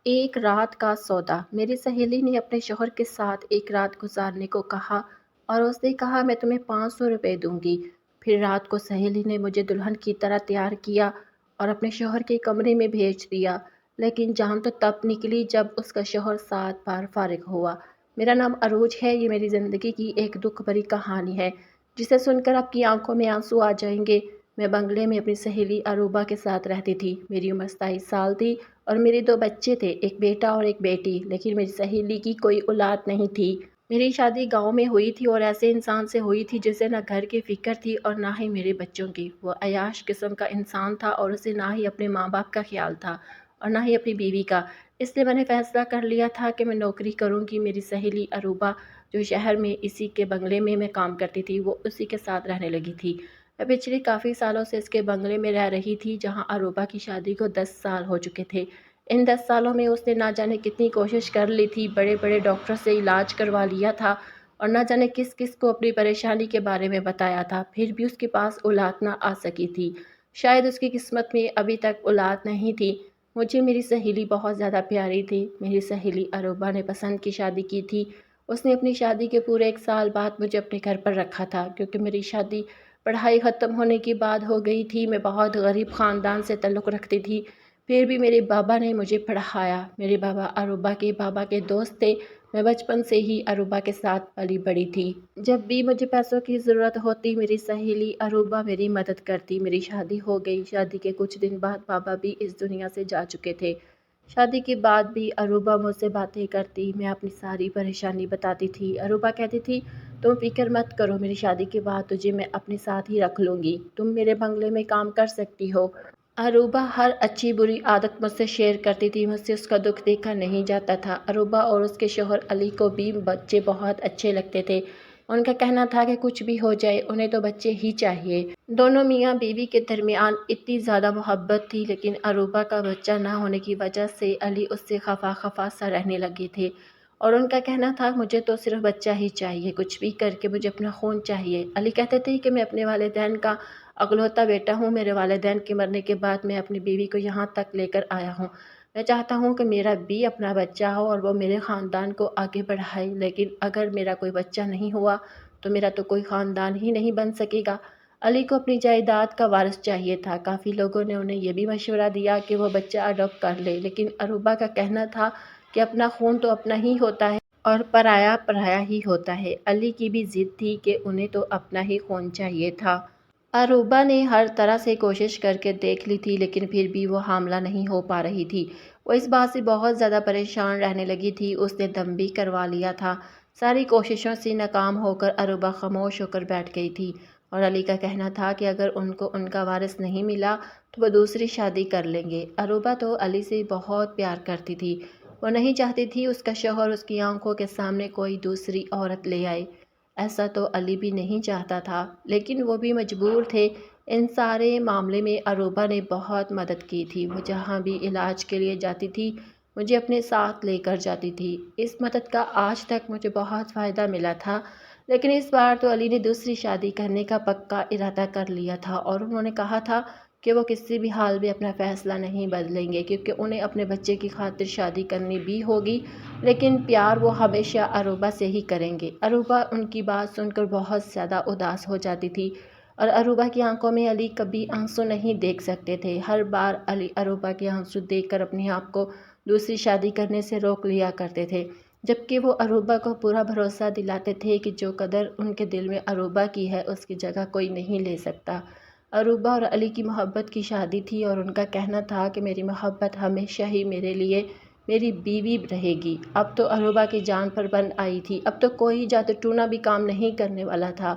ایک رات کا سودا۔ میری سہیلی نے اپنے شوہر کے ساتھ ایک رات گزارنے کو کہا اور اس نے کہا میں تمہیں 500 روپے دوں گی۔ پھر رات کو سہیلی نے مجھے دلہن کی طرح تیار کیا اور اپنے شوہر کے کمرے میں بھیج دیا، لیکن جان تو تب نکلی جب اس کا شوہر 7 بار فارغ ہوا۔ میرا نام عروج ہے، یہ میری زندگی کی ایک دکھ بھری کہانی ہے جسے سن کر آپ کی آنکھوں میں آنسو آ جائیں گے۔ میں بنگلے میں اپنی سہیلی اروبا کے ساتھ رہتی تھی۔ میری عمر 27 سال تھی اور میرے 2 بچے تھے، ایک بیٹا اور ایک بیٹی، لیکن میری سہیلی کی کوئی اولاد نہیں تھی۔ میری شادی گاؤں میں ہوئی تھی اور ایسے انسان سے ہوئی تھی جسے نہ گھر کی فکر تھی اور نہ ہی میرے بچوں کی۔ وہ عیاش قسم کا انسان تھا اور اسے نہ ہی اپنے ماں باپ کا خیال تھا اور نہ ہی اپنی بیوی کا۔ اس لیے میں نے فیصلہ کر لیا تھا کہ میں نوکری کروں گی۔ میری سہیلی اروبا جو شہر میں اسی کے بنگلے میں کام کرتی تھی، وہ اسی کے ساتھ رہنے لگی تھی۔ میں پچھلے کافی سالوں سے اس کے بنگلے میں رہ رہی تھی جہاں اروبا کی شادی کو 10 سال ہو چکے تھے۔ ان 10 سالوں میں اس نے نہ جانے کتنی کوشش کر لی تھی، بڑے بڑے ڈاکٹر سے علاج کروا لیا تھا اور نہ جانے کس کس کو اپنی پریشانی کے بارے میں بتایا تھا، پھر بھی اس کے پاس اولاد نہ آ سکی تھی۔ شاید اس کی قسمت میں ابھی تک اولاد نہیں تھی۔ مجھے میری سہیلی بہت زیادہ پیاری تھی۔ میری سہیلی اروبا نے پسند کی شادی کی تھی۔ اس نے اپنی شادی کے پورے 1 سال بعد مجھے اپنے گھر پر رکھا تھا کیونکہ میری شادی پڑھائی ختم ہونے کے بعد ہو گئی تھی۔ میں بہت غریب خاندان سے تعلق رکھتی تھی، پھر بھی میرے بابا نے مجھے پڑھایا۔ میرے بابا اروبا کے بابا کے دوست تھے۔ میں بچپن سے ہی اروبا کے ساتھ پلی بڑھی تھی۔ جب بھی مجھے پیسوں کی ضرورت ہوتی، میری سہیلی اروبا میری مدد کرتی۔ میری شادی ہو گئی۔ شادی کے کچھ دن بعد بابا بھی اس دنیا سے جا چکے تھے۔ شادی کے بعد بھی اروبا مجھ سے باتیں کرتی، میں اپنی ساری پریشانی بتاتی تھی۔ اروبا کہتی تھی تم فکر مت کرو، میری شادی کے بعد تجھے میں اپنے ساتھ ہی رکھ لوں گی، تم میرے بنگلے میں کام کر سکتی ہو۔ اروبا ہر اچھی بری عادت مجھ سے شیئر کرتی تھی، مجھ سے اس کا دکھ دیکھا نہیں جاتا تھا۔ اروبا اور اس کے شوہر علی کو بھی بچے بہت اچھے لگتے تھے۔ ان کا کہنا تھا کہ کچھ بھی ہو جائے انہیں تو بچے ہی چاہیے۔ دونوں میاں بیوی کے درمیان اتنی زیادہ محبت تھی، لیکن اروبا کا بچہ نہ ہونے کی وجہ سے علی اس سے خفا خفا سا رہنے لگے تھے اور ان کا کہنا تھا مجھے تو صرف بچہ ہی چاہیے، کچھ بھی کر کے مجھے اپنا خون چاہیے۔ علی کہتے تھے کہ میں اپنے والدین کا اکلوتا بیٹا ہوں، میرے والدین کے مرنے کے بعد میں اپنی بیوی کو یہاں تک لے کر آیا ہوں۔ میں چاہتا ہوں کہ میرا بھی اپنا بچہ ہو اور وہ میرے خاندان کو آگے بڑھائے، لیکن اگر میرا کوئی بچہ نہیں ہوا تو میرا تو کوئی خاندان ہی نہیں بن سکے گا۔ علی کو اپنی جائیداد کا وارث چاہیے تھا۔ کافی لوگوں نے انہیں یہ بھی مشورہ دیا کہ وہ بچہ اڈاپٹ کر لے، لیکن اروبا کا کہنا تھا کہ اپنا خون تو اپنا ہی ہوتا ہے اور پرایا پرایا ہی ہوتا ہے۔ علی کی بھی ضد تھی کہ انہیں تو اپنا ہی خون چاہیے تھا۔ اروبا نے ہر طرح سے کوشش کر کے دیکھ لی تھی، لیکن پھر بھی وہ حاملہ نہیں ہو پا رہی تھی۔ وہ اس بات سے بہت زیادہ پریشان رہنے لگی تھی۔ اس نے دم بھی کروا لیا تھا۔ ساری کوششوں سے ناکام ہو کر اروبا خاموش ہو کر بیٹھ گئی تھی اور علی کا کہنا تھا کہ اگر ان کو ان کا وارث نہیں ملا تو وہ دوسری شادی کر لیں گے۔ اروبا تو علی سے بہت پیار کرتی تھی۔ وہ نہیں چاہتی تھی اس کا شوہر اس کی آنکھوں کے سامنے کوئی دوسری عورت لے آئے۔ ایسا تو علی بھی نہیں چاہتا تھا، لیکن وہ بھی مجبور تھے۔ ان سارے معاملے میں اروبا نے بہت مدد کی تھی۔ وہ جہاں بھی علاج کے لیے جاتی تھی مجھے اپنے ساتھ لے کر جاتی تھی۔ اس مدد کا آج تک مجھے بہت فائدہ ملا تھا، لیکن اس بار تو علی نے دوسری شادی کرنے کا پکا ارادہ کر لیا تھا اور انہوں نے کہا تھا کہ وہ کسی بھی حال میں اپنا فیصلہ نہیں بدلیں گے، کیونکہ انہیں اپنے بچے کی خاطر شادی کرنی بھی ہوگی، لیکن پیار وہ ہمیشہ اروبا سے ہی کریں گے۔ اروبا ان کی بات سن کر بہت زیادہ اداس ہو جاتی تھی اور اروبا کی آنکھوں میں علی کبھی آنسو نہیں دیکھ سکتے تھے۔ ہر بار علی اروبا کے آنسو دیکھ کر اپنے آپ کو دوسری شادی کرنے سے روک لیا کرتے تھے، جبکہ وہ اروبا کو پورا بھروسہ دلاتے تھے کہ جو قدر ان کے دل میں اروبا کی ہے اس کی جگہ کوئی نہیں لے سکتا۔ اروبا اور علی کی محبت کی شادی تھی اور ان کا کہنا تھا کہ میری محبت ہمیشہ ہی میرے لیے میری بیوی رہے گی۔ اب تو اروبا کی جان پر بن آئی تھی، اب تو کوئی جادو ٹونا بھی کام نہیں کرنے والا تھا۔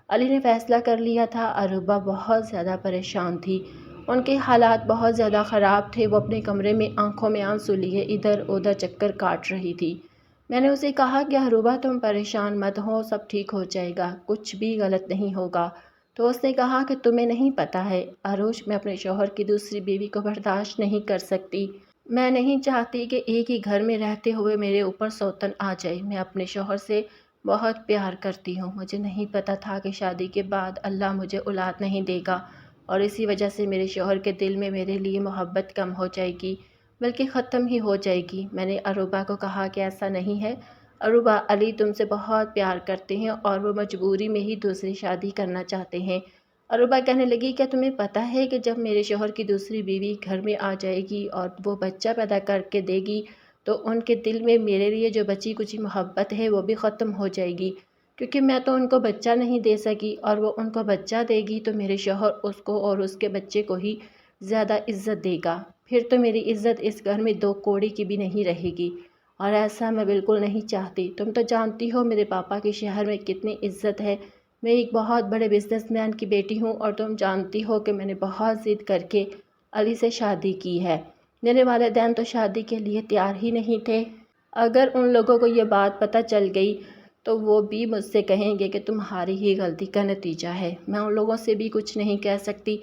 علی نے فیصلہ کر لیا تھا۔ اروبا بہت زیادہ پریشان تھی، ان کے حالات بہت زیادہ خراب تھے۔ وہ اپنے کمرے میں آنکھوں میں آنسو لیے ادھر ادھر چکر کاٹ رہی تھی۔ میں نے اسے کہا کہ اروبا تم پریشان مت ہو، سب ٹھیک ہو جائے گا، کچھ بھی غلط نہیں ہوگا۔ تو اس نے کہا کہ تمہیں نہیں پتہ ہے عروج، میں اپنے شوہر کی دوسری بیوی کو برداشت نہیں کر سکتی۔ میں نہیں چاہتی کہ ایک ہی گھر میں رہتے ہوئے میرے اوپر سوتن آ جائے۔ میں اپنے شوہر سے بہت پیار کرتی ہوں۔ مجھے نہیں پتہ تھا کہ شادی کے بعد اللہ مجھے اولاد نہیں دے گا اور اسی وجہ سے میرے شوہر کے دل میں میرے لیے محبت کم ہو جائے گی۔ بلکہ ختم ہی ہو جائے گی۔ میں نے عروبہ کو کہا کہ ایسا نہیں ہے عروبہ، علی تم سے بہت پیار کرتے ہیں اور وہ مجبوری میں ہی دوسری شادی کرنا چاہتے ہیں۔ عروبہ کہنے لگی کیا تمہیں پتہ ہے کہ جب میرے شوہر کی دوسری بیوی گھر میں آ جائے گی اور وہ بچہ پیدا کر کے دے گی تو ان کے دل میں میرے لیے جو بچی کچی محبت ہے وہ بھی ختم ہو جائے گی، کیونکہ میں تو ان کو بچہ نہیں دے سکی اور وہ ان کو بچہ دے گی تو میرے شوہر اس کو اور اس کے بچے کو ہی زیادہ عزت دے گا، پھر تو میری عزت اس گھر میں دو کوڑی کی بھی نہیں رہے گی، اور ایسا میں بالکل نہیں چاہتی۔ تم تو جانتی ہو میرے پاپا کے شہر میں کتنی عزت ہے، میں ایک بہت بڑے بزنس مین کی بیٹی ہوں، اور تم جانتی ہو کہ میں نے بہت ضد کر کے علی سے شادی کی ہے۔ میرے والدین تو شادی کے لیے تیار ہی نہیں تھے۔ اگر ان لوگوں کو یہ بات پتہ چل گئی تو وہ بھی مجھ سے کہیں گے کہ تمہاری ہی غلطی کا نتیجہ ہے۔ میں ان لوگوں سے بھی کچھ نہیں کہہ سکتی۔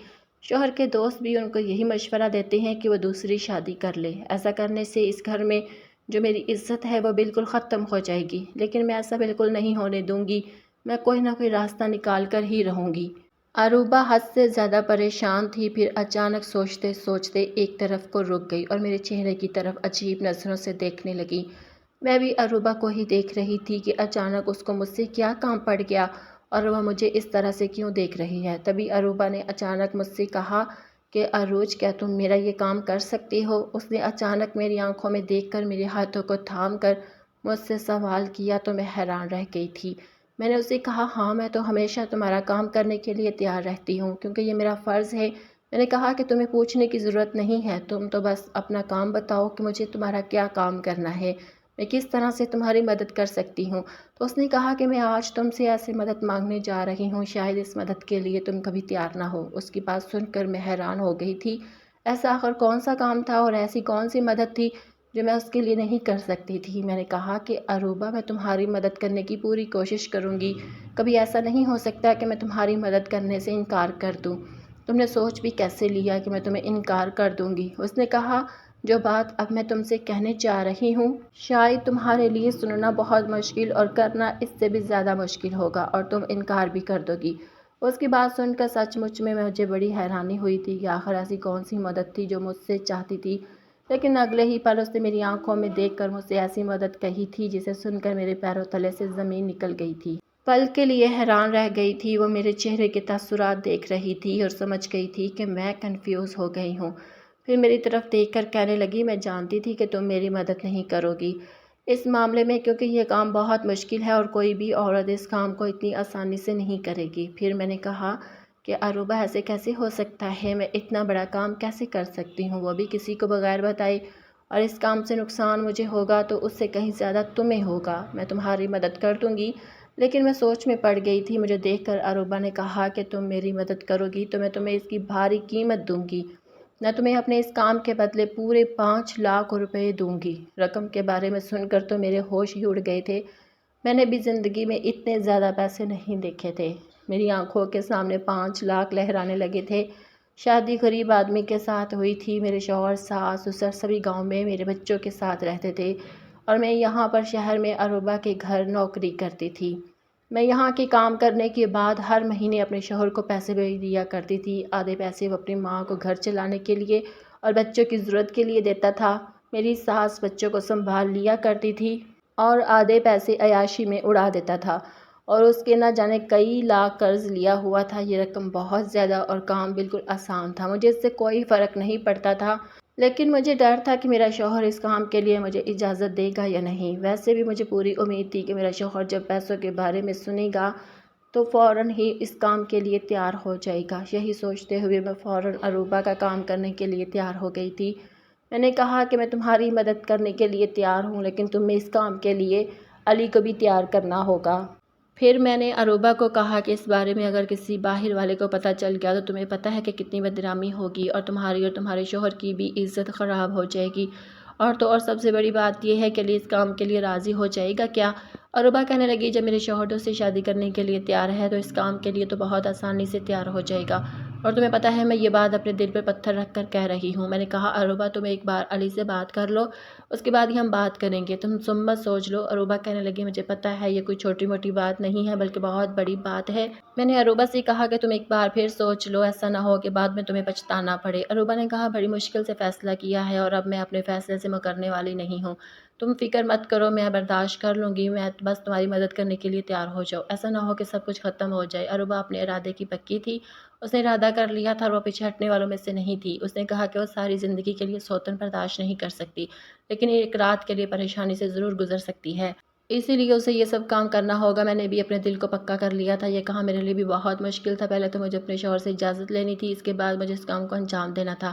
شوہر کے دوست بھی ان کو یہی مشورہ دیتے ہیں کہ وہ دوسری شادی کر لے، ایسا کرنے سے اس گھر میں جو میری عزت ہے وہ بالکل ختم ہو جائے گی، لیکن میں ایسا بالکل نہیں ہونے دوں گی، میں کوئی نہ کوئی راستہ نکال کر ہی رہوں گی۔ عروبہ حد سے زیادہ پریشان تھی، پھر اچانک سوچتے سوچتے ایک طرف کو رک گئی اور میرے چہرے کی طرف عجیب نظروں سے دیکھنے لگی۔ میں بھی عروبہ کو ہی دیکھ رہی تھی کہ اچانک اس کو مجھ سے کیا کام پڑ گیا اور وہ مجھے اس طرح سے کیوں دیکھ رہی ہے۔ تبھی عروبہ نے اچانک مجھ سے کہا کہ عروج کیا تم میرا یہ کام کر سکتی ہو؟ اس نے اچانک میری آنکھوں میں دیکھ کر میرے ہاتھوں کو تھام کر مجھ سے سوال کیا تو میں حیران رہ گئی تھی۔ میں نے اسے کہا ہاں میں تو ہمیشہ تمہارا کام کرنے کے لیے تیار رہتی ہوں کیونکہ یہ میرا فرض ہے۔ میں نے کہا کہ تمہیں پوچھنے کی ضرورت نہیں ہے، تم تو بس اپنا کام بتاؤ کہ مجھے تمہارا کیا کام کرنا ہے، میں کس طرح سے تمہاری مدد کر سکتی ہوں۔ تو اس نے کہا کہ میں آج تم سے ایسے مدد مانگنے جا رہی ہوں، شاید اس مدد کے لیے تم کبھی تیار نہ ہو۔ اس کی بات سن کر میں حیران ہو گئی تھی، ایسا آخر کون سا کام تھا اور ایسی کون سی مدد تھی جو میں اس کے لیے نہیں کر سکتی تھی۔ میں نے کہا کہ عروبہ میں تمہاری مدد کرنے کی پوری کوشش کروں گی، کبھی ایسا نہیں ہو سکتا کہ میں تمہاری مدد کرنے سے انکار کر دوں۔ تم نے سوچ بھی کیسے لیا کہ میں تمہیں انکار کر دوں گی؟ اس نے کہا جو بات اب میں تم سے کہنے جا رہی ہوں شاید تمہارے لیے سننا بہت مشکل اور کرنا اس سے بھی زیادہ مشکل ہوگا اور تم انکار بھی کر دو گی۔ اس کی بات سن کر سچ مچ میں مجھے بڑی حیرانی ہوئی تھی کہ آخر ایسی کون سی مدد تھی جو مجھ سے چاہتی تھی، لیکن اگلے ہی پل اس نے میری آنکھوں میں دیکھ کر مجھ سے ایسی مدد کہی تھی جسے سن کر میرے پیروں تلے سے زمین نکل گئی تھی۔ پل کے لیے حیران رہ گئی تھی، وہ میرے چہرے کے تاثرات دیکھ رہی تھی اور سمجھ گئی تھی کہ میں کنفیوز ہو گئی ہوں۔ پھر میری طرف دیکھ کر کہنے لگی میں جانتی تھی کہ تم میری مدد نہیں کرو گی اس معاملے میں، کیونکہ یہ کام بہت مشکل ہے اور کوئی بھی عورت اس کام کو اتنی آسانی سے نہیں کرے گی۔ پھر میں نے کہا کہ عروبہ ایسے کیسے ہو سکتا ہے، میں اتنا بڑا کام کیسے کر سکتی ہوں، وہ بھی کسی کو بغیر بتائے، اور اس کام سے نقصان مجھے ہوگا تو اس سے کہیں زیادہ تمہیں ہوگا۔ میں تمہاری مدد کر دوں گی، لیکن میں سوچ میں پڑ گئی تھی۔ مجھے دیکھ کر عروبہ نے کہا کہ تم میری مدد کرو گی تو میں تمہیں اس کی بھاری قیمت دوں گی، میں تمہیں اپنے اس کام کے بدلے پورے 5 لاکھ روپے دوں گی۔ رقم کے بارے میں سن کر تو میرے ہوش ہی اڑ گئے تھے، میں نے بھی زندگی میں اتنے زیادہ پیسے نہیں دیکھے تھے۔ میری آنکھوں کے سامنے 5 لاکھ لہرانے لگے تھے۔ شادی غریب آدمی کے ساتھ ہوئی تھی، میرے شوہر ساس سسر سبھی گاؤں میں میرے بچوں کے ساتھ رہتے تھے اور میں یہاں پر شہر میں عروبہ کے گھر نوکری کرتی تھی۔ میں یہاں کے کام کرنے کے بعد ہر مہینے اپنے شوہر کو پیسے بھیج دیا کرتی تھی، آدھے پیسے وہ اپنی ماں کو گھر چلانے کے لیے اور بچوں کی ضرورت کے لیے دیتا تھا، میری ساس بچوں کو سنبھال لیا کرتی تھی اور آدھے پیسے عیاشی میں اڑا دیتا تھا، اور اس کے نہ جانے کئی لاکھ قرض لیا ہوا تھا۔ یہ رقم بہت زیادہ اور کام بالکل آسان تھا، مجھے اس سے کوئی فرق نہیں پڑتا تھا، لیکن مجھے ڈر تھا کہ میرا شوہر اس کام کے لیے مجھے اجازت دے گا یا نہیں۔ ویسے بھی مجھے پوری امید تھی کہ میرا شوہر جب پیسوں کے بارے میں سنے گا تو فوراً ہی اس کام کے لیے تیار ہو جائے گا۔ یہی سوچتے ہوئے میں فوراً عروبہ کا کام کرنے کے لیے تیار ہو گئی تھی۔ میں نے کہا کہ میں تمہاری مدد کرنے کے لیے تیار ہوں، لیکن تمہیں اس کام کے لیے علی کو بھی تیار کرنا ہوگا۔ پھر میں نے عروبہ کو کہا کہ اس بارے میں اگر کسی باہر والے کو پتہ چل گیا تو تمہیں پتہ ہے کہ کتنی بدنامی ہوگی اور تمہاری اور تمہارے شوہر کی بھی عزت خراب ہو جائے گی، اور تو اور سب سے بڑی بات یہ ہے کہ علی اس کام کے لیے راضی ہو جائے گا کیا؟ عروبہ کہنے لگی جب میرے شوہر سے شادی کرنے کے لیے تیار ہے تو اس کام کے لیے تو بہت آسانی سے تیار ہو جائے گا، اور تمہیں پتہ ہے میں یہ بات اپنے دل پہ پتھر رکھ کر کہہ رہی ہوں۔ میں نے کہا عروبہ تم ایک بار علی سے بات کر لو، اس کے بعد ہی ہم بات کریں گے، تم مت سوچ لو۔ عروبہ کہنے لگی مجھے پتہ ہے یہ کوئی چھوٹی موٹی بات نہیں ہے بلکہ بہت بڑی بات ہے۔ میں نے عروبہ سے کہا کہ تم ایک بار پھر سوچ لو، ایسا نہ ہو کہ بعد میں تمہیں پچھتانا پڑے۔ عروبہ نے کہا بڑی مشکل سے فیصلہ کیا ہے اور اب میں اپنے فیصلے سے مکرنے والی نہیں ہوں۔ تم فکر مت کرو، میں برداشت کر لوں گی، میں بس تمہاری مدد کرنے کے لیے تیار ہو جاؤ، ایسا نہ ہو کہ سب کچھ ختم ہو جائے۔ عروبہ اپنے ارادے کی پکی تھی، اس نے ارادہ کر لیا تھا اور وہ پیچھے ہٹنے والوں میں سے نہیں تھی۔ اس نے کہا کہ وہ ساری زندگی کے لیے سوتن برداشت نہیں کر سکتی، لیکن ایک رات کے لیے پریشانی سے ضرور گزر سکتی ہے۔ اسی لیے اسے یہ سب کام کرنا ہوگا۔ میں نے بھی اپنے دل کو پکا کر لیا تھا۔ یہ کام میرے لیے بھی بہت مشکل تھا۔ پہلے تو مجھے اپنے شوہر سے اجازت لینی تھی، اس کے بعد مجھے اس کام کو انجام دینا تھا۔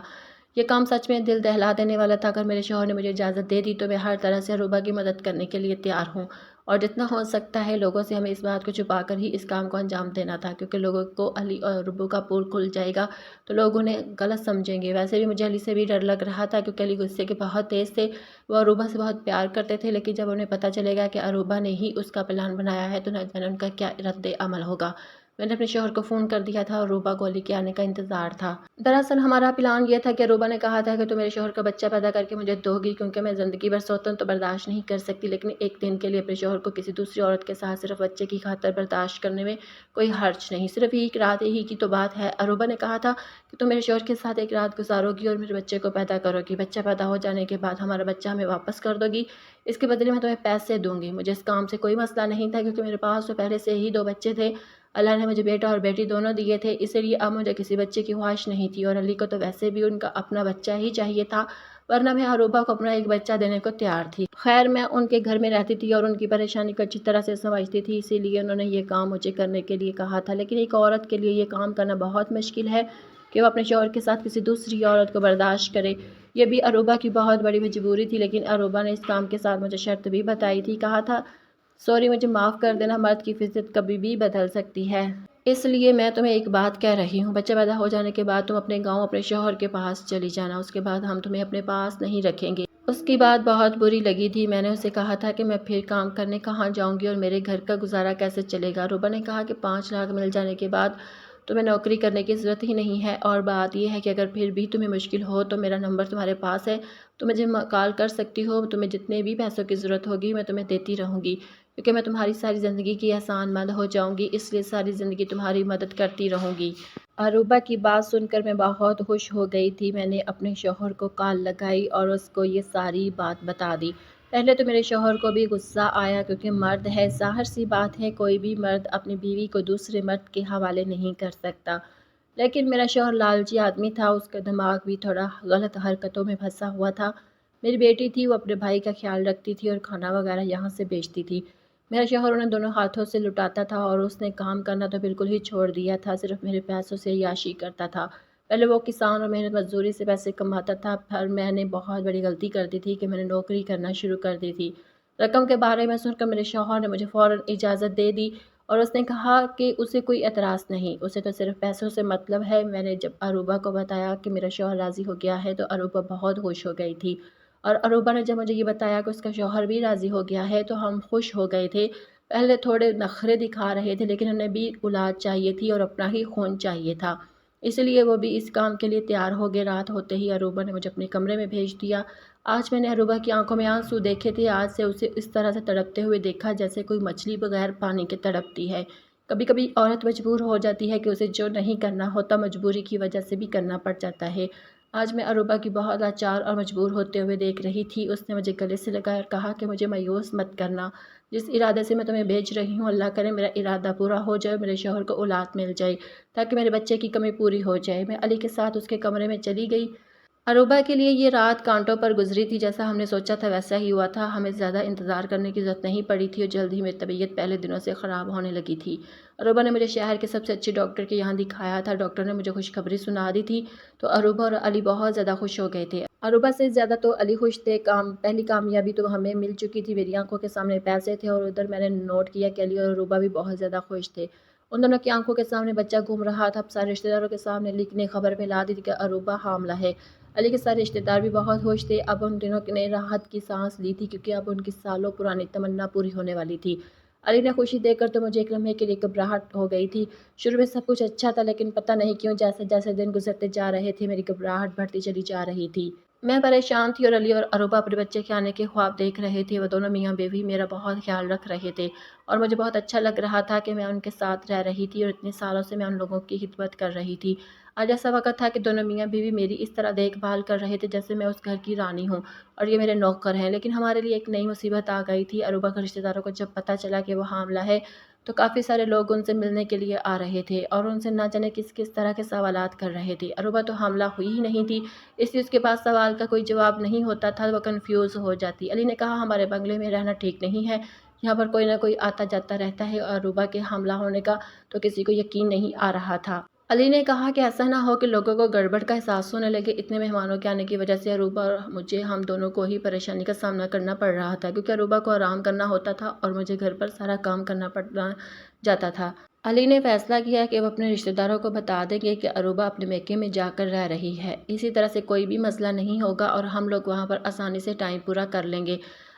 یہ کام سچ میں دل دہلا دینے والا تھا۔ اگر میرے شوہر نے مجھے اجازت دے دی تو میں ہر طرح سے عروبہ کی مدد کرنے کے لیے تیار ہوں، اور جتنا ہو سکتا ہے لوگوں سے ہمیں اس بات کو چھپا کر ہی اس کام کو انجام دینا تھا، کیونکہ لوگوں کو علی اور ابو کا پول کھل جائے گا تو لوگ انہیں غلط سمجھیں گے۔ ویسے بھی مجھے علی سے بھی ڈر لگ رہا تھا، کیونکہ علی غصے کے بہت تیز تھے، وہ عروبہ سے بہت پیار کرتے تھے، لیکن جب انہیں پتہ چلے گا کہ عروبہ نے ہی اس کا پلان بنایا ہے تو نہ جانے ان کا کیا رد عمل ہوگا۔ میں نے اپنے شوہر کو فون کر دیا تھا اور عروبہ کو علی کے آنے کا انتظار تھا۔ دراصل ہمارا پلان یہ تھا کہ عروبہ نے کہا تھا کہ تو میرے شوہر کا بچہ پیدا کر کے مجھے دو گی، کیونکہ میں زندگی بھر سوتن تو برداشت نہیں کر سکتی، لیکن ایک دن کے لیے اپنے شوہر کو کسی دوسری عورت کے ساتھ صرف بچے کی خاطر برداشت کرنے میں کوئی حرج نہیں۔ صرف ایک رات ہی کی تو بات ہے۔ عروبہ نے کہا تھا کہ تم میرے شوہر کے ساتھ ایک رات گزارو گی اور میرے بچے کو پیدا کرو گی۔ بچہ پیدا ہو جانے کے بعد ہمارا بچہ ہمیں واپس کر دو گی، اس کے بدلے میں تمہیں پیسے دوں گی۔ مجھے اس کام سے کوئی مسئلہ نہیں تھا، کیونکہ میرے پاس تو پہلے سے ہی دو بچے تھے۔ اللہ نے مجھے بیٹا اور بیٹی دونوں دیے تھے، اس لیے اب مجھے کسی بچے کی خواہش نہیں تھی، اور علی کو تو ویسے بھی ان کا اپنا بچہ ہی چاہیے تھا، ورنہ میں عروبہ کو اپنا ایک بچہ دینے کو تیار تھی۔ خیر میں ان کے گھر میں رہتی تھی اور ان کی پریشانی کو اچھی طرح سے سمجھتی تھی، اسی لیے انہوں نے یہ کام مجھے کرنے کے لیے کہا تھا۔ لیکن ایک عورت کے لیے یہ کام کرنا بہت مشکل ہے کہ وہ اپنے شوہر کے ساتھ کسی دوسری عورت کو برداشت کرے۔ یہ بھی عروبہ کی بہت بڑی مجبوری تھی، لیکن عروبہ نے اس کام کے ساتھ مجھے شرط بھی بتائی تھی، کہا تھا سوری مجھے معاف کر دینا، مرد کی فطرت کبھی بھی بدل سکتی ہے، اس لیے میں تمہیں ایک بات کہہ رہی ہوں، بچہ پیدا ہو جانے کے بعد تم اپنے گاؤں اپنے شوہر کے پاس چلی جانا، اس کے بعد ہم تمہیں اپنے پاس نہیں رکھیں گے۔ اس کی بات بہت بری لگی تھی۔ میں نے اسے کہا تھا کہ میں پھر کام کرنے کہاں جاؤں گی اور میرے گھر کا گزارا کیسے چلے گا۔ عروبہ نے کہا کہ 5 لاکھ مل جانے کے بعد تمہیں نوکری کرنے کی ضرورت ہی نہیں ہے، اور بات یہ ہے کہ اگر پھر بھی تمہیں مشکل ہو تو میرا نمبر تمہارے پاس ہے، تم مجھے کال کر سکتی ہو، تمہیں جتنے بھی پیسوں کی ضرورت ہوگی میں تمہیں دیتی رہوں گی، کیونکہ میں تمہاری ساری زندگی کی احسان مند ہو جاؤں گی، اس لیے ساری زندگی تمہاری مدد کرتی رہوں گی۔ عروبہ کی بات سن کر میں بہت خوش ہو گئی تھی۔ میں نے اپنے شوہر کو کال لگائی اور اس کو یہ ساری بات بتا دی۔ پہلے تو میرے شوہر کو بھی غصہ آیا، کیونکہ مرد ہے، ظاہر سی بات ہے کوئی بھی مرد اپنی بیوی کو دوسرے مرد کے حوالے نہیں کر سکتا، لیکن میرا شوہر لالچی آدمی تھا، اس کا دماغ بھی تھوڑا غلط حرکتوں میں پھنسا ہوا تھا۔ میری بیٹی تھی، وہ اپنے بھائی کا خیال رکھتی تھی اور کھانا وغیرہ یہاں سے بیچتی تھی۔ میرا شوہر انہیں دونوں ہاتھوں سے لٹاتا تھا اور اس نے کام کرنا تو بالکل ہی چھوڑ دیا تھا، صرف میرے پیسوں سے عیاشی کرتا تھا۔ پہلے وہ کسان اور محنت مزدوری سے پیسے کماتا تھا، پھر میں نے بہت بڑی غلطی کر دی تھی کہ میں نے نوکری کرنا شروع کر دی تھی۔ رقم کے بارے میں سن کر میرے شوہر نے مجھے فوراً اجازت دے دی اور اس نے کہا کہ اسے کوئی اعتراض نہیں، اسے تو صرف پیسوں سے مطلب ہے۔ میں نے جب عروبہ کو بتایا کہ میرا شوہر راضی ہو گیا ہے تو عروبہ بہت خوش ہو گئی تھی، اور عروبہ نے جب مجھے یہ بتایا کہ اس کا شوہر بھی راضی ہو گیا ہے تو ہم خوش ہو گئے تھے۔ پہلے تھوڑے نخرے دکھا رہے تھے، لیکن انہیں بھی اولاد چاہیے تھی اور اپنا ہی خون چاہیے تھا، اس لیے وہ بھی اس کام کے لیے تیار ہو گئے۔ رات ہوتے ہی عروبہ نے مجھے اپنے کمرے میں بھیج دیا۔ آج میں نے عروبہ کی آنکھوں میں آنسو دیکھے تھے، آج سے اسے اس طرح سے تڑپتے ہوئے دیکھا جیسے کوئی مچھلی بغیر پانی کے تڑپتی ہے۔ کبھی کبھی عورت مجبور ہو جاتی ہے کہ اسے جو نہیں کرنا ہوتا مجبوری کی وجہ سے بھی کرنا پڑ جاتا ہے۔ آج میں عروبہ کی بہت لاچار اور مجبور ہوتے ہوئے دیکھ رہی تھی۔ اس نے مجھے گلے سے لگا اور کہا کہ مجھے مایوس مت کرنا، جس ارادے سے میں تمہیں بھیج رہی ہوں اللہ کرے میرا ارادہ پورا ہو جائے، میرے شوہر کو اولاد مل جائے تاکہ میرے بچے کی کمی پوری ہو جائے۔ میں علی کے ساتھ اس کے کمرے میں چلی گئی۔ عروبہ کے لیے یہ رات کانٹوں پر گزری تھی، جیسا ہم نے سوچا تھا ویسا ہی ہوا تھا۔ ہمیں زیادہ انتظار کرنے کی ضرورت نہیں پڑی تھی اور جلد ہی میری طبیعت پہلے دنوں سے خراب ہونے لگی تھی۔ عروبہ نے مجھے شہر کے سب سے اچھے ڈاکٹر کے یہاں دکھایا تھا۔ ڈاکٹر نے مجھے خوشخبری سنا دی تھی تو عروبہ اور علی بہت زیادہ خوش ہو گئے تھے۔ عروبہ سے زیادہ تو علی خوش تھے، پہلی کامیابی تو ہمیں مل چکی تھی، میری آنکھوں کے سامنے پیسے تھے، اور ادھر میں نے نوٹ کیا کہ علی اور عروبہ بھی بہت زیادہ خوش تھے۔ ان دونوں کی آنکھوں کے سامنے بچہ گھوم رہا تھا۔ اب سارے رشتہ داروں کے سامنے علی نے خبر پھیلا دی تھی کہ عروبہ حاملہ ہے۔ علی کے سارے رشتہ دار بھی بہت خوش تھے۔ اب ان دنوں نے راحت کی سانس لی تھی، کیونکہ اب ان کی سالوں پرانی تمنا پوری ہونے والی تھی۔ علی نے خوشی دیکھ کر تو مجھے ایک لمحے کے لیے گھبراہٹ ہو گئی تھی۔ شروع میں سب کچھ اچھا تھا، لیکن پتہ نہیں کیوں جیسے جیسے دن گزرتے جا رہے تھے میری گھبراہٹ بڑھتی چلی جا رہی تھی۔ میں پریشان تھی اور علی اور عروبہ اپنے بچے کے آنے کے خواب دیکھ رہے تھے۔ وہ دونوں میاں بیوی میرا بہت خیال رکھ رہے تھے اور مجھے بہت اچھا لگ رہا تھا کہ میں ان کے ساتھ رہ رہی تھی اور اتنے سالوں سے میں ان لوگوں کی خدمت کر رہی تھی۔ آج ایسا وقت تھا کہ دونوں میاں بیوی میری اس طرح دیکھ بھال کر رہے تھے جیسے میں اس گھر کی رانی ہوں اور یہ میرے نوکر ہیں۔ لیکن ہمارے لیے ایک نئی مصیبت آ گئی تھی۔ عروبہ کے رشتہ داروں کو جب پتہ چلا کہ وہ حاملہ ہے تو کافی سارے لوگ ان سے ملنے کے لیے آ رہے تھے اور ان سے نہ جانے کس کس طرح کے سوالات کر رہے تھے۔ عروبہ تو حاملہ ہوئی ہی نہیں تھی، اس لیے اس کے پاس سوال کا کوئی جواب نہیں ہوتا تھا، وہ کنفیوز ہو جاتی۔ علی نے کہا ہمارے بنگلے میں رہنا ٹھیک نہیں ہے، یہاں پر کوئی نہ کوئی آتا جاتا رہتا ہے اور عروبہ کے حاملہ ہونے کا تو کسی کو یقین نہیں آ رہا تھا۔ علی نے کہا کہ ایسا نہ ہو کہ لوگوں کو گڑبڑ کا احساس ہونے لگے۔ اتنے مہمانوں کے آنے کی وجہ سے عروبہ اور مجھے ہم دونوں کو ہی پریشانی کا سامنا کرنا پڑ رہا تھا، کیونکہ عروبہ کو آرام کرنا ہوتا تھا اور مجھے گھر پر سارا کام کرنا پڑنا جاتا تھا۔ علی نے فیصلہ کیا کہ وہ اپنے رشتہ داروں کو بتا دیں گے کہ عروبہ اپنے میکے میں جا کر رہ رہی ہے، اسی طرح سے کوئی بھی مسئلہ نہیں ہوگا اور ہم لوگ وہاں پر آسانی سے ٹائم پورا کر لیں گے۔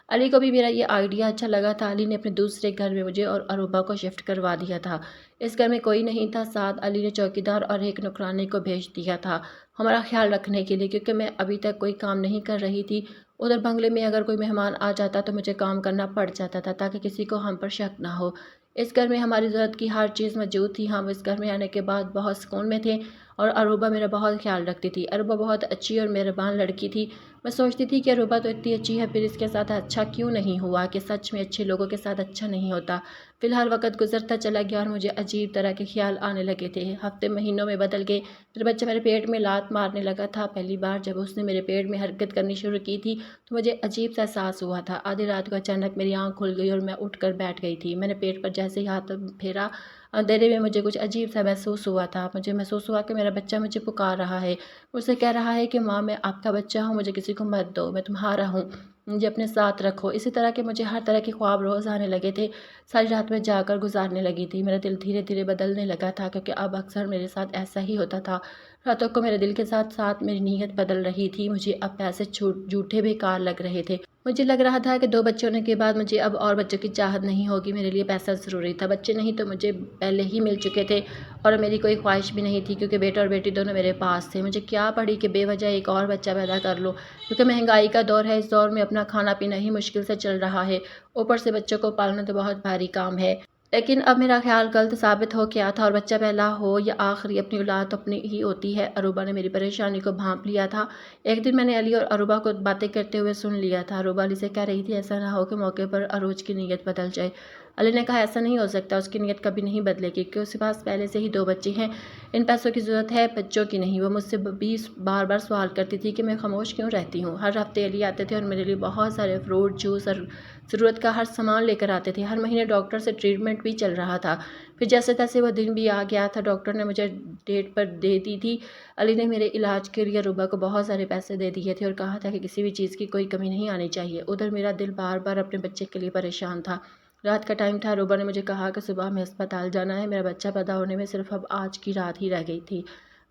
علی کو بھی میرا یہ آئیڈیا اچھا لگا تھا۔ علی نے اپنے دوسرے گھر میں مجھے اور عروبہ کو شفٹ کروا دیا تھا۔ اس گھر میں کوئی نہیں تھا، ساتھ علی نے چوکیدار اور ایک نوکرانی کو بھیج دیا تھا ہمارا خیال رکھنے کے لیے، کیونکہ میں ابھی تک کوئی کام نہیں کر رہی تھی۔ ادھر بنگلے میں اگر کوئی مہمان آ جاتا تو مجھے کام کرنا پڑ جاتا تھا تاکہ کسی کو ہم پر شک نہ ہو۔ اس گھر میں ہماری ضرورت کی ہر چیز موجود تھی۔ ہم اس گھر میں آنے کے بعد بہت سکون میں تھے اور عروبہ میرا بہت خیال رکھتی تھی۔ عروبہ بہت اچھی اور مہربان لڑکی تھی۔ میں سوچتی تھی کہ عروبہ تو اتنی اچھی ہے، پھر اس کے ساتھ اچھا کیوں نہیں ہوا، کہ سچ میں اچھے لوگوں کے ساتھ اچھا نہیں ہوتا۔ فی الحال وقت گزرتا چلا گیا اور مجھے عجیب طرح کے خیال آنے لگے تھے۔ ہفتے مہینوں میں بدل گئے۔ میرا بچہ میرے پیٹ میں لات مارنے لگا تھا۔ پہلی بار جب اس نے میرے پیٹ میں حرکت کرنی شروع کی تھی تو مجھے عجیب سا احساس ہوا تھا۔ آدھی رات کو اچانک میری آنکھ کھل گئی اور میں اٹھ کر بیٹھ گئی تھی۔ میں نے پیٹ پر جیسے ہی ہاتھ پھیرا، اندھیرے میں مجھے کچھ عجیب سا محسوس ہوا تھا۔ مجھے محسوس ہوا کہ میرا بچہ مجھے پکار رہا ہے، مجھ سے کہہ رہا ہے کہ ماں میں آپ کا بچہ ہوں، مجھے کسی کو مت دو، میں تمہارا ہوں، مجھے اپنے ساتھ رکھو۔ اسی طرح کے مجھے ہر طرح کے خواب روز آنے لگے تھے۔ ساری رات میں جا کر گزارنے لگی تھی۔ میرا دل دھیرے دھیرے بدلنے لگا تھا، کیونکہ اب اکثر میرے ساتھ ایسا ہی ہوتا تھا۔ راتوں کو میرے دل کے ساتھ ساتھ میری نیت بدل رہی تھی۔ مجھے اب پیسے جھوٹے بیکار لگ رہے تھے۔ مجھے لگ رہا تھا کہ 2 بچے ہونے کے بعد مجھے اب اور بچوں کی چاہت نہیں ہوگی۔ میرے لیے پیسہ ضروری تھا۔ بچے نہیں تو مجھے پہلے ہی مل چکے تھے اور میری کوئی خواہش بھی نہیں تھی، کیونکہ بیٹا اور بیٹی دونوں میرے پاس تھے۔ مجھے کیا پڑی کہ بے وجہ ایک اور بچہ پیدا کر لوں، کیونکہ مہنگائی کا دور ہے۔ اس دور میں اپنا کھانا پینا ہی مشکل سے چل رہا ہے، اوپر سے بچوں کو پالنا تو بہت بھاری کام ہے۔ لیکن اب میرا خیال غلط ثابت ہو گیا تھا، اور بچہ پہلا ہو یا آخری، اپنی اولاد تو اپنی ہی ہوتی ہے۔ عروبہ نے میری پریشانی کو بھانپ لیا تھا۔ ایک دن میں نے علی اور عروبہ کو باتیں کرتے ہوئے سن لیا تھا۔ عروبہ علی سے کہہ رہی تھی ایسا نہ ہو کہ موقع پر عروج کی نیت بدل جائے۔ علی نے کہا ایسا نہیں ہو سکتا، اس کی نیت کبھی نہیں بدلے گی، کیونکہ اس کے پاس پہلے سے ہی 2 بچے ہیں، ان پیسوں کی ضرورت ہے، بچوں کی نہیں۔ وہ مجھ سے بار بار سوال کرتی تھی کہ میں خاموش کیوں رہتی ہوں۔ ہر ہفتے علی آتے تھے اور میرے لیے بہت سارے فروٹ، جوس اور ضرورت کا ہر سامان لے کر آتے تھے۔ ہر مہینے ڈاکٹر سے ٹریٹمنٹ بھی چل رہا تھا۔ پھر جیسے تیسے وہ دن بھی آ گیا تھا، ڈاکٹر نے مجھے ڈیٹ پر دے دی تھی۔ علی نے میرے علاج کے لیے عروبہ کو بہت سارے پیسے دے دیے تھے اور کہا تھا کہ کسی بھی چیز کی کوئی کمی نہیں آنی چاہیے۔ ادھر میرا دل بار بار اپنے بچے کے لیے پریشان تھا۔ رات کا ٹائم تھا۔ عروبہ نے مجھے کہا کہ صبح میں ہسپتال جانا ہے۔ میرا بچہ پیدا ہونے میں صرف اب آج کی رات ہی رہ گئی تھی۔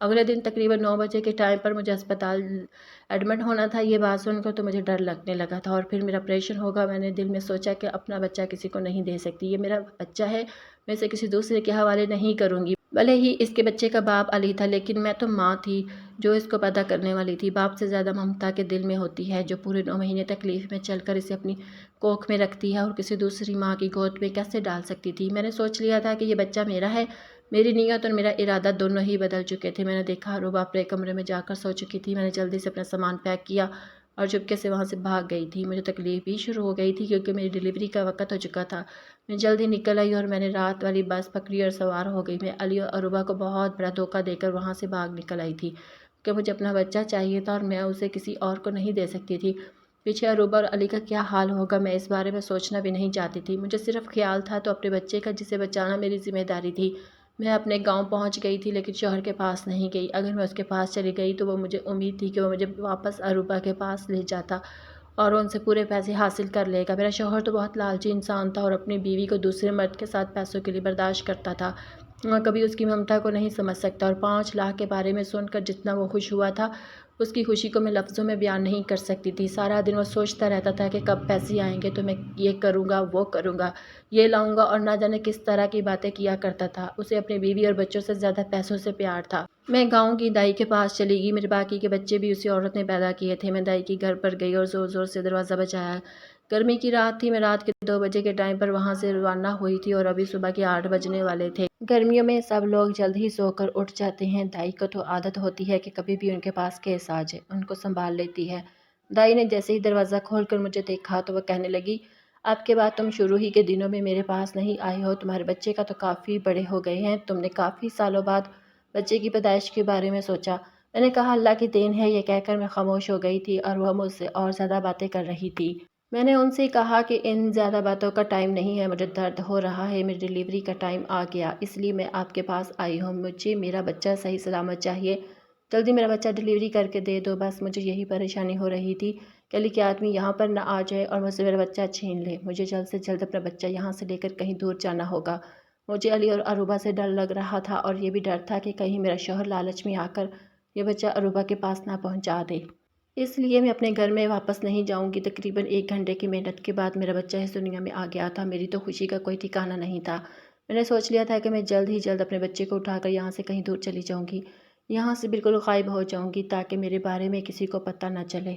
اگلے دن تقریباً 9 بجے کے ٹائم پر مجھے ہسپتال ایڈمٹ ہونا تھا۔ یہ بات سن کر تو مجھے ڈر لگنے لگا تھا، اور پھر میرا آپریشن ہوگا۔ میں نے دل میں سوچا کہ اپنا بچہ کسی کو نہیں دے سکتی، یہ میرا بچہ ہے، میں اسے کسی دوسرے کے حوالے نہیں کروں گی۔ بھلے ہی اس کے بچے کا باپ علی تھا، لیکن میں تو ماں تھی جو اس کو پیدا کرنے والی تھی۔ باپ سے زیادہ ممتا کے دل میں ہوتی ہے، جو پورے 9 مہینے تکلیف میں چل کر اسے اپنی کوکھ میں رکھتی ہے اور کسی دوسری ماں کی گود میں کیسے ڈال سکتی تھی۔ میں نے سوچ لیا تھا کہ یہ بچہ میرا ہے۔ میری نیت اور میرا ارادہ دونوں ہی بدل چکے تھے۔ میں نے دیکھا عروبہ اپنے کمرے میں جا کر سو چکی تھی۔ میں نے جلدی سے اپنا سامان پیک کیا اور چپکے سے وہاں سے بھاگ گئی تھی۔ مجھے تکلیف بھی شروع ہو گئی تھی، کیونکہ میری ڈلیوری کا وقت ہو چکا تھا۔ میں جلدی نکل آئی اور میں نے رات والی بس پکڑی اور سوار ہو گئی۔ میں علی اور عروبہ کو بہت بڑا دھوکہ دے کر وہاں سے بھاگ نکل آئی تھی، کہ مجھے اپنا بچہ چاہیے تھا اور میں اسے کسی اور کو نہیں دے سکتی تھی۔ پیچھے عروبہ اور علی کا کیا حال ہوگا، میں اس بارے میں سوچنا بھی نہیں چاہتی تھی۔ مجھے صرف خیال تھا تو اپنے بچے کا، جسے بچانا میری ذمہ داری تھی۔ میں اپنے گاؤں پہنچ گئی تھی، لیکن شوہر کے پاس نہیں گئی۔ اگر میں اس کے پاس چلی گئی تو مجھے امید تھی کہ وہ مجھے واپس عروبہ کے پاس لے جاتا اور ان سے پورے پیسے حاصل کر لے گا۔ میرا شوہر تو بہت لالچی انسان تھا اور اپنی بیوی کو دوسرے مرد کے ساتھ پیسوں کے لیے برداشت کرتا تھا، کبھی اس کی ممتا کو نہیں سمجھ سکتا، اور 5 لاکھ کے بارے میں سن کر جتنا وہ خوش ہوا تھا، اس کی خوشی کو میں لفظوں میں بیان نہیں کر سکتی تھی۔ سارا دن وہ سوچتا رہتا تھا کہ کب پیسے آئیں گے تو میں یہ کروں گا، وہ کروں گا، یہ لاؤں گا، اور نہ جانے کس طرح کی باتیں کیا کرتا تھا۔ اسے اپنی بیوی اور بچوں سے زیادہ پیسوں سے پیار تھا۔ میں گاؤں کی دائی کے پاس چلی گئی۔ میرے باقی کے بچے بھی اسی عورت نے پیدا کیے تھے۔ میں دائی کے گھر پر گئی اور زور زور سے دروازہ بجایا۔ گرمی کی رات تھی۔ میں رات کے 2 بجے کے ٹائم پر وہاں سے روانہ ہوئی تھی اور ابھی صبح کے 8 بجنے والے تھے۔ گرمیوں میں سب لوگ جلد ہی سو کر اٹھ جاتے ہیں۔ دائی کو تو عادت ہوتی ہے کہ کبھی بھی ان کے پاس کیس آ جائے، ان کو سنبھال لیتی ہے۔ دائی نے جیسے ہی دروازہ کھول کر مجھے دیکھا تو وہ کہنے لگی، اب کے بعد تم شروع ہی کے دنوں میں میرے پاس نہیں آئی ہو۔ تمہارے بچے کا تو کافی بڑے ہو گئے ہیں۔ تم نے کافی سالوں بعد بچے کی پیدائش کے بارے میں سوچا۔ میں نے کہا اللہ کی دین ہے۔ یہ کہہ کر میں خاموش ہو گئی تھی اور وہ مجھ سے اور زیادہ باتیں کر رہی تھی۔ میں نے ان سے کہا کہ ان زیادہ باتوں کا ٹائم نہیں ہے، مجھے درد ہو رہا ہے، میری ڈیلیوری کا ٹائم آ گیا، اس لیے میں آپ کے پاس آئی ہوں۔ مجھے میرا بچہ صحیح سلامت چاہیے، جلدی میرا بچہ ڈیلیوری کر کے دے دو۔ بس مجھے یہی پریشانی ہو رہی تھی کہ علی کے آدمی یہاں پر نہ آ جائے اور مجھ سے میرا بچہ چھین لے۔ مجھے جلد سے جلد اپنا بچہ یہاں سے لے کر کہیں دور جانا ہوگا۔ مجھے علی اور عروبہ سے ڈر لگ رہا تھا اور یہ بھی ڈر تھا کہ کہیں میرا شوہر لالچ میں آ کر یہ بچہ عروبہ کے پاس نہ پہنچا دے۔ اس لیے میں اپنے گھر میں واپس نہیں جاؤں گی۔ تقریباً 1 گھنٹے کی محنت کے بعد میرا بچہ اس دنیا میں آ گیا تھا۔ میری تو خوشی کا کوئی ٹھکانہ نہیں تھا۔ میں نے سوچ لیا تھا کہ میں جلد ہی جلد اپنے بچے کو اٹھا کر یہاں سے کہیں دور چلی جاؤں گی، یہاں سے بالکل غائب ہو جاؤں گی تاکہ میرے بارے میں کسی کو پتہ نہ چلے۔